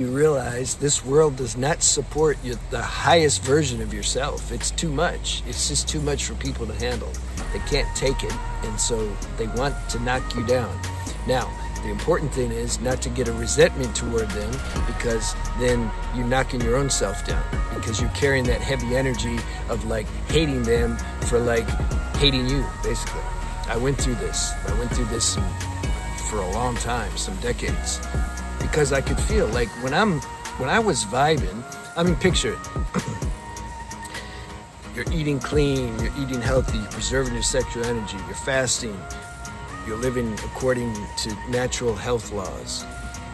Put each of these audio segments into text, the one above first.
You realize this world does not support the highest version of yourself. It's too much. It's just too much for people to handle. They can't take it, and so they want to knock you down. Now, the important thing is not to get a resentment toward them, because then you're knocking your own self down, because you're carrying that heavy energy of like hating them for like hating you, basically. I went through this for a long time, some decades, because I could feel like when I was vibing, I mean, picture it. You're eating clean, you're eating healthy, you're preserving your sexual energy, you're fasting, you're living according to natural health laws,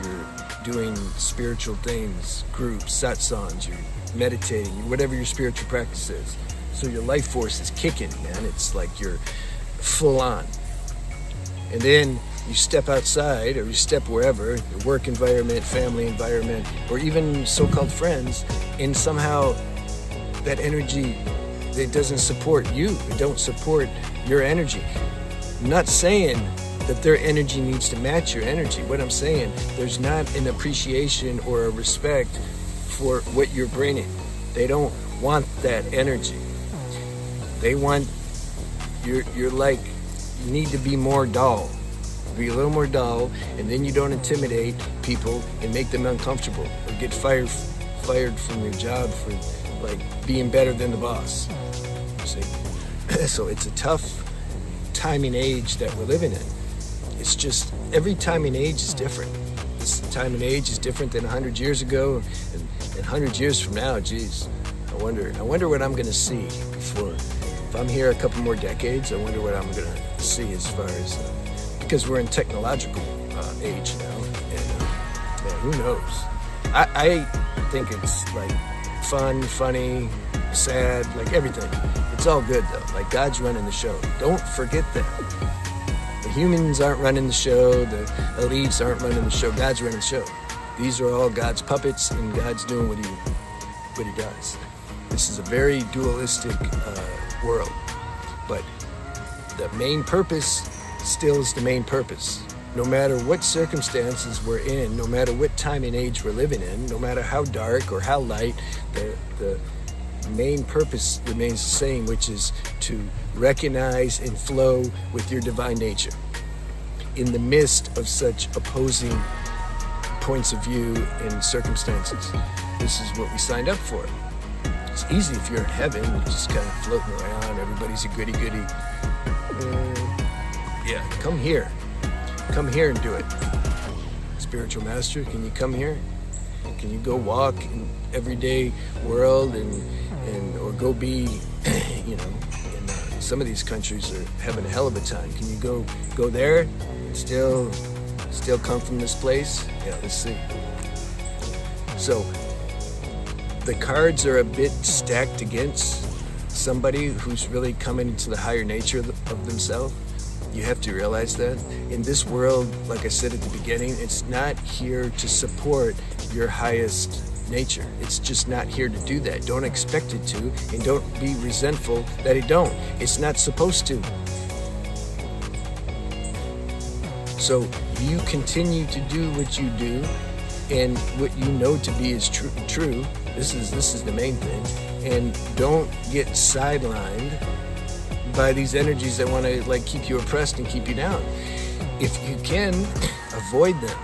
you're doing spiritual things, groups, satsangs, you're meditating, whatever your spiritual practice is. So your life force is kicking, man. It's like you're full on. And then you step outside, or you step wherever, your work environment, family environment, or even so-called friends, and somehow that energy, it doesn't support you. It don't support your energy. I'm not saying that their energy needs to match your energy. What I'm saying, there's not an appreciation or a respect for what you're bringing. They don't want that energy. They want, you're like, you need to be more dull. Be a little more dull, and then you don't intimidate people and make them uncomfortable or get fired from your job for like being better than the boss. See? So it's a tough time and age that we're living in. It's just every time and age is different. This time and age is different than 100 years ago, and 100 years from now, geez, I wonder what I'm gonna see before. If I'm here a couple more decades, I wonder what I'm gonna see as far as because we're in technological age now, and man, who knows? I think it's like fun, funny, sad, like everything. It's all good though. Like God's running the show. Don't forget that. The humans aren't running the show. The elites aren't running the show. God's running the show. These are all God's puppets, and God's doing what he does. This is a very dualistic world, but the main purpose still is the main purpose. No matter what circumstances we're in, no matter what time and age we're living in, no matter how dark or how light, the main purpose remains the same, which is to recognize and flow with your divine nature in the midst of such opposing points of view and circumstances. This is what we signed up for. It's easy if you're in heaven, you're just kind of floating around, everybody's a goody-goody. Yeah, come here and do it. Spiritual master, can you come here? Can you go walk in everyday world or go be, in some of these countries are having a hell of a time. Can you go there and still come from this place? Yeah, let's see. So the cards are a bit stacked against somebody who's really coming into the higher nature of themselves. You have to realize that in this world, like I said at the beginning, it's not here to support your highest nature. It's just not here to do that. Don't expect it to, and don't be resentful that it don't. It's not supposed to. So you continue to do what you do, and what you know to be is true. This is the main thing, and don't get sidelined by these energies that want to keep you oppressed and keep you down. If you can, avoid them.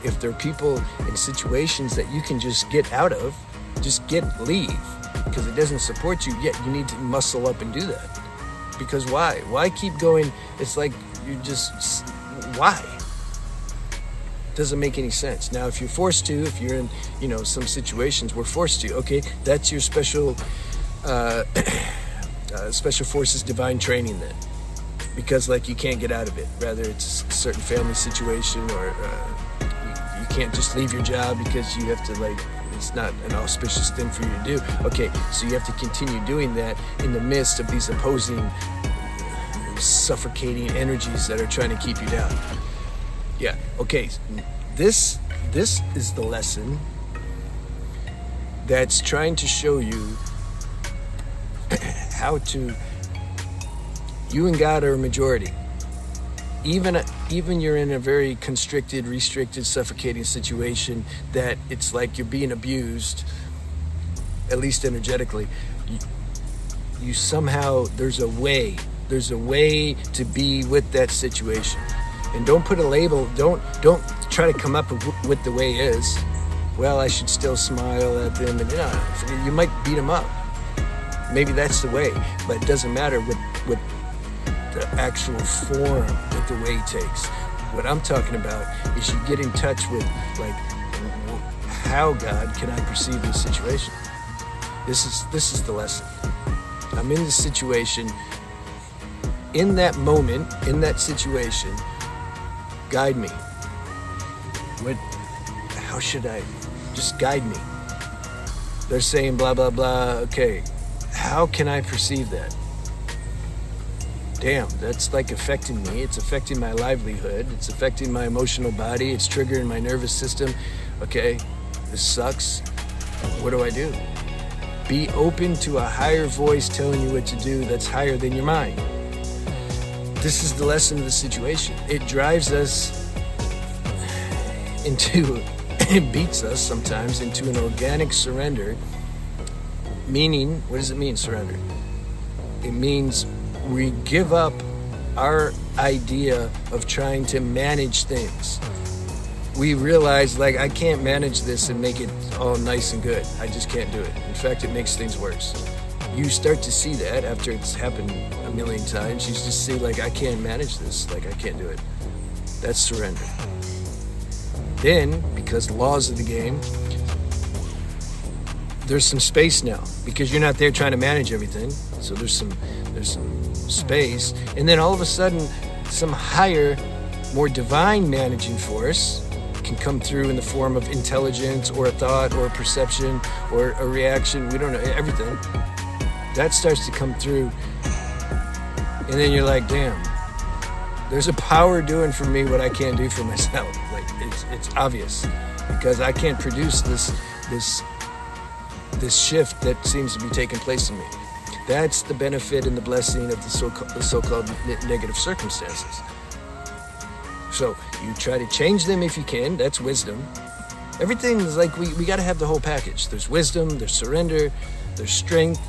If there are people in situations that you can just get out of, just leave, because it doesn't support you yet. You need to muscle up and do that. Because why? Why keep going? It's like why? Doesn't make any sense. Now, if you're forced to, if you're in, some situations where forced to, okay, that's your special forces divine training then, because you can't get out of it. Rather it's a certain family situation, or you can't just leave your job because you have to it's not an auspicious thing for you to do. Okay, so you have to continue doing that in the midst of these opposing suffocating energies that are trying to keep you down. Yeah, okay, this is the lesson that's trying to show you how to, you and God are a majority. Even even you're in a very constricted, restricted, suffocating situation that it's like you're being abused, at least energetically, you somehow, there's a way to be with that situation. And don't put a label, don't try to come up with the way is. Well, I should still smile at them, and you might beat them up. Maybe that's the way, but it doesn't matter what the actual form that the way takes. What I'm talking about is you get in touch with, like, how, God, can I perceive this situation? This is the lesson. I'm in this situation. In that moment, in that situation, guide me. How should I? Just guide me. They're saying blah, blah, blah. Okay, how can I perceive that? Damn, that's like affecting me. It's affecting my livelihood. It's affecting my emotional body. It's triggering my nervous system. Okay, this sucks. What do I do? Be open to a higher voice telling you what to do that's higher than your mind. This is the lesson of the situation. It drives us into, it beats us sometimes into an organic surrender. Meaning, what does it mean, surrender? It means we give up our idea of trying to manage things. We realize, like, I can't manage this and make it all nice and good. I just can't do it. In fact, it makes things worse. You start to see that after it's happened a million times. You just see, like, I can't manage this. Like, I can't do it. That's surrender. Then, because laws of the game, there's some space now, because you're not there trying to manage everything. So there's some space. And then all of a sudden, some higher, more divine managing force can come through in the form of intelligence or a thought or a perception or a reaction. We don't know, everything. That starts to come through. And then you're like, damn, there's a power doing for me what I can't do for myself. Like, it's obvious, because I can't produce this shift that seems to be taking place in me. That's the benefit and the blessing of the so-called negative circumstances. So you try to change them if you can. That's wisdom. Everything is like, we got to have the whole package. There's wisdom, there's surrender, there's strength,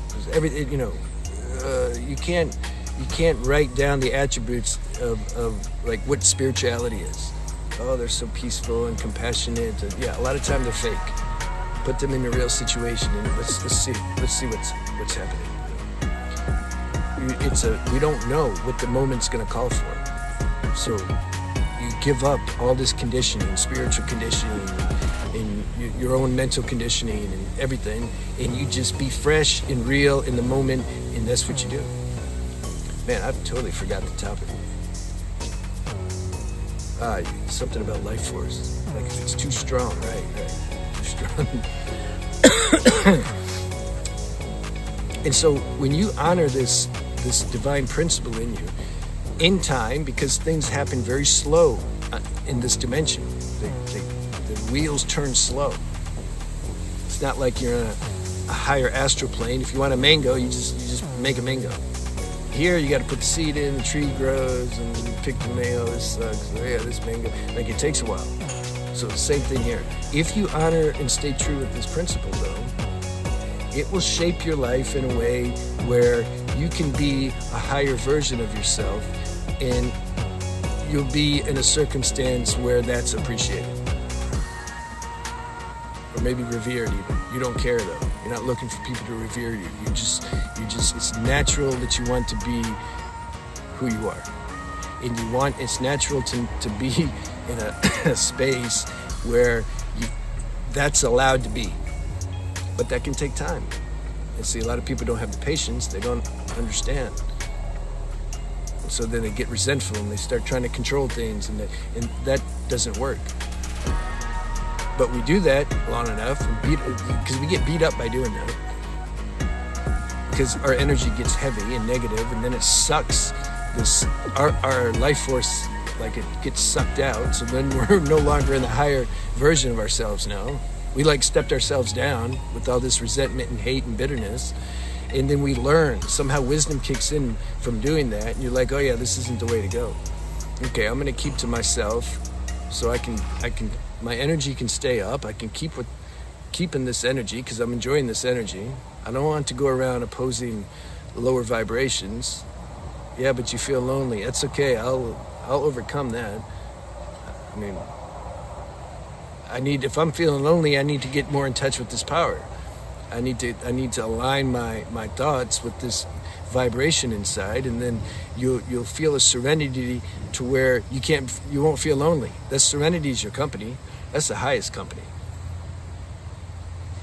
there's everything. You can't write down the attributes of like what spirituality is. Oh, they're so peaceful and compassionate. Yeah, a lot of time they're fake. Put them in a real situation and let's see what's happening. We don't know what the moment's going to call for. So you give up all this conditioning, spiritual conditioning, and your own mental conditioning and everything, and you just be fresh and real in the moment, and that's what you do. Man, I've totally forgot the topic. Something about life force. Like if it's too strong, right? Too strong. And so when you honor this divine principle in you, in time, because things happen very slow in this dimension, the wheels turn slow. It's not like you're in a higher astral plane. If you want a mango, you just make a mango. Here you got to put the seed in, the tree grows, and you pick the mango. This sucks. Oh, yeah, this mango. Like, it takes a while. So the same thing here. If you honor and stay true with this principle, though, it will shape your life in a way where you can be a higher version of yourself, and you'll be in a circumstance where that's appreciated. Or maybe revered even. You don't care, though. You're not looking for people to revere you. You just, it's natural that you want to be who you are. And it's natural to be in a space where that's allowed to be. But that can take time. And see, a lot of people don't have the patience. They don't understand. And so then they get resentful and they start trying to control things, and that doesn't work. But we do that long enough, because we get beat up by doing that. Because our energy gets heavy and negative, and then it sucks our life force, like it gets sucked out. So then we're no longer in the higher version of ourselves now. We like stepped ourselves down with all this resentment and hate and bitterness. And then we learn. Somehow wisdom kicks in from doing that. And you're like, oh yeah, this isn't the way to go. Okay, I'm gonna keep to myself so I can my energy can stay up. I can keeping this energy because I'm enjoying this energy. I don't want to go around opposing lower vibrations. Yeah, but you feel lonely. That's okay. I'll overcome that. I mean, if I'm feeling lonely, I need to get more in touch with this power. I need to align my thoughts with this vibration inside, and then you'll feel a serenity to where you won't feel lonely. That serenity is your company. That's the highest company.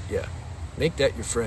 Yeah, make that your friend.